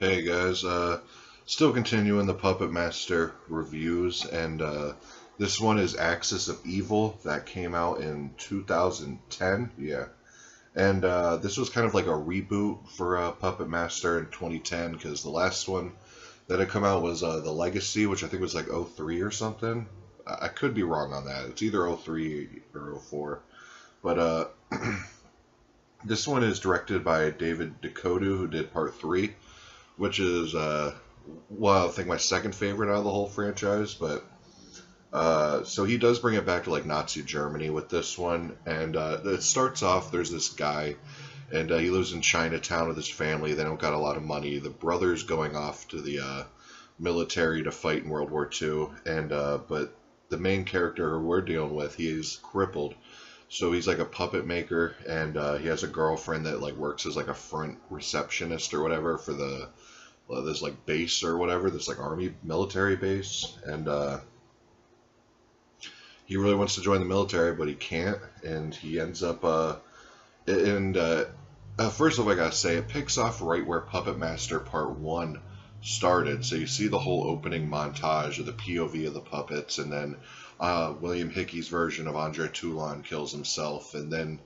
Hey guys, still continuing the Puppet Master reviews, and this one is Axis of Evil that came out in 2010, yeah. And this was kind of like a reboot for Puppet Master in 2010, because the last one that had come out was The Legacy, which I think was like '03 or something. I could be wrong on that. It's either '03 or '04. But this one is directed by David Duchovny, who did part 3, which is, well, I think my second favorite out of the whole franchise. But so he does bring it back to like Nazi Germany with this one, and it starts off. There's this guy, and he lives in Chinatown with his family. They don't got a lot of money. The brother's going off to the military to fight in World War II, and but the main character we're dealing with, he is crippled. So he's like a puppet maker, and he has a girlfriend that like works as like a front receptionist or whatever for the this like base or whatever, this like army military base, and he really wants to join the military, but he can't, and he ends up first of all, I gotta say, it picks off right where Puppet Master Part 1 started. So you see the whole opening montage of the POV of the puppets, and then William Hickey's version of Andre Toulon kills himself, and then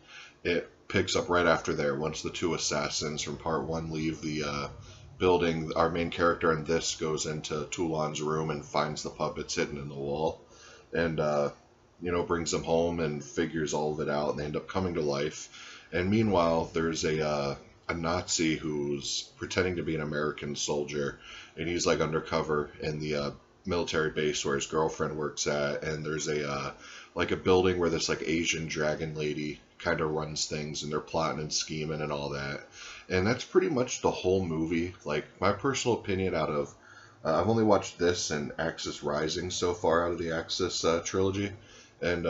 it picks up right after there. Once the two assassins from Part 1 leave the building, our main character in this goes into Toulon's room and finds the puppets hidden in the wall, and brings them home and figures all of it out, and they end up coming to life. And meanwhile, there's a Nazi who's pretending to be an American soldier, and he's like undercover in the military base where his girlfriend works at. And there's a like a building where this like Asian dragon lady kind of runs things, and they're plotting and scheming and all that. And that's pretty much the whole movie. Like, my personal opinion out of I've only watched this and Axis Rising so far out of the Axis trilogy, and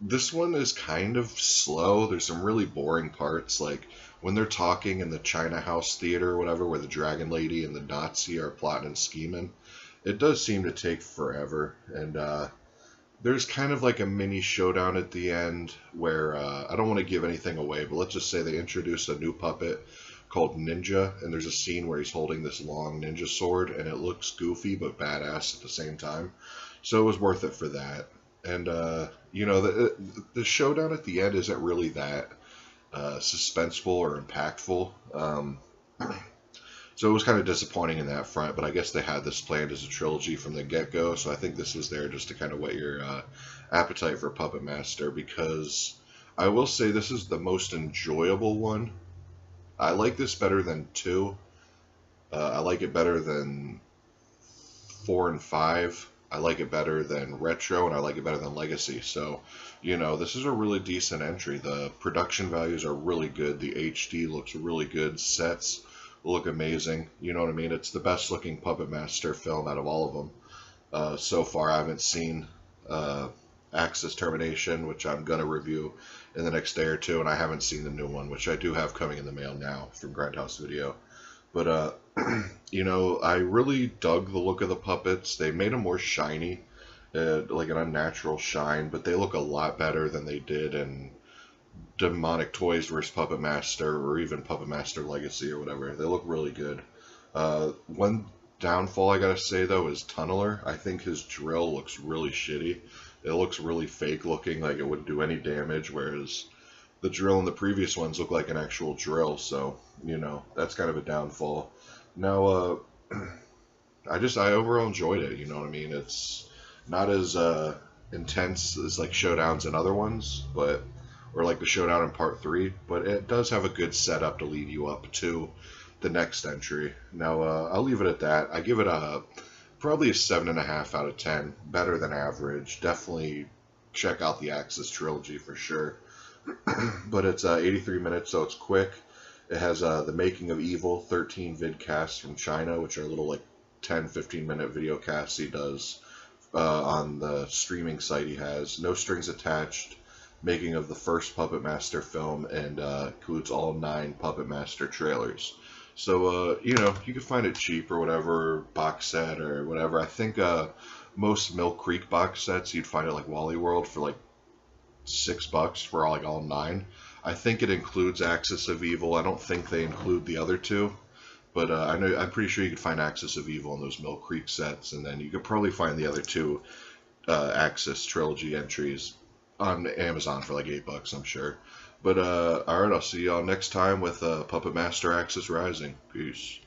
this one is kind of slow. There's some really boring parts, like when they're talking in the China House Theater or whatever, where the Dragon Lady and the Nazi are plotting and scheming. It does seem to take forever, and there's kind of like a mini showdown at the end where, I don't want to give anything away, but let's just say they introduce a new puppet called Ninja, and there's a scene where he's holding this long ninja sword, and it looks goofy but badass at the same time. So it was worth it for that. And, the showdown at the end isn't really that suspenseful or impactful. So it was kind of disappointing in that front, but I guess they had this planned as a trilogy from the get-go, so I think this was there just to kind of whet your appetite for Puppet Master, because I will say this is the most enjoyable one. I like this better than 2. I like it better than 4 and 5. I like it better than Retro, and I like it better than Legacy. So, this is a really decent entry. The production values are really good. The HD looks really good. Sets look amazing. You know what I mean? It's the best looking Puppet Master film out of all of them. So far, I haven't seen Axis Termination, which I'm going to review in the next day or two, and I haven't seen the new one, which I do have coming in the mail now from Grindhouse Video. But, I really dug the look of the puppets. They made them more shiny, like an unnatural shine, but they look a lot better than they did in Demonic Toys vs. Puppet Master, or even Puppet Master Legacy or whatever. They look really good. One downfall I gotta say, though, is Tunneler. I think his drill looks really shitty. It looks really fake looking, like it wouldn't do any damage, whereas the drill in the previous ones look like an actual drill, so, that's kind of a downfall. Now, I overall enjoyed it, you know what I mean? It's not as intense as, like, showdowns in other ones, or like the showdown in Part 3, but it does have a good setup to lead you up to the next entry. Now, I'll leave it at that. I give it probably a 7.5 out of 10, better than average. Definitely check out the Axis trilogy for sure. But it's 83 minutes, so it's quick. It has the Making of Evil 13 vidcasts from China, which are little like 10-15 minute video casts he does on the streaming site he has. No strings attached. Making of the first Puppet Master film, and includes all 9 Puppet Master trailers. So, you can find it cheap or whatever, box set or whatever. I think most Mill Creek box sets you'd find at like Wally World for like $6 for all 9. I think it includes Axis of Evil. I don't think they include the other 2. But I'm pretty sure you could find Axis of Evil in those Mill Creek sets, and then you could probably find the other two Axis trilogy entries on Amazon for like $8, I'm sure. But alright, I'll see y'all next time with Puppet Master Axis Rising. Peace.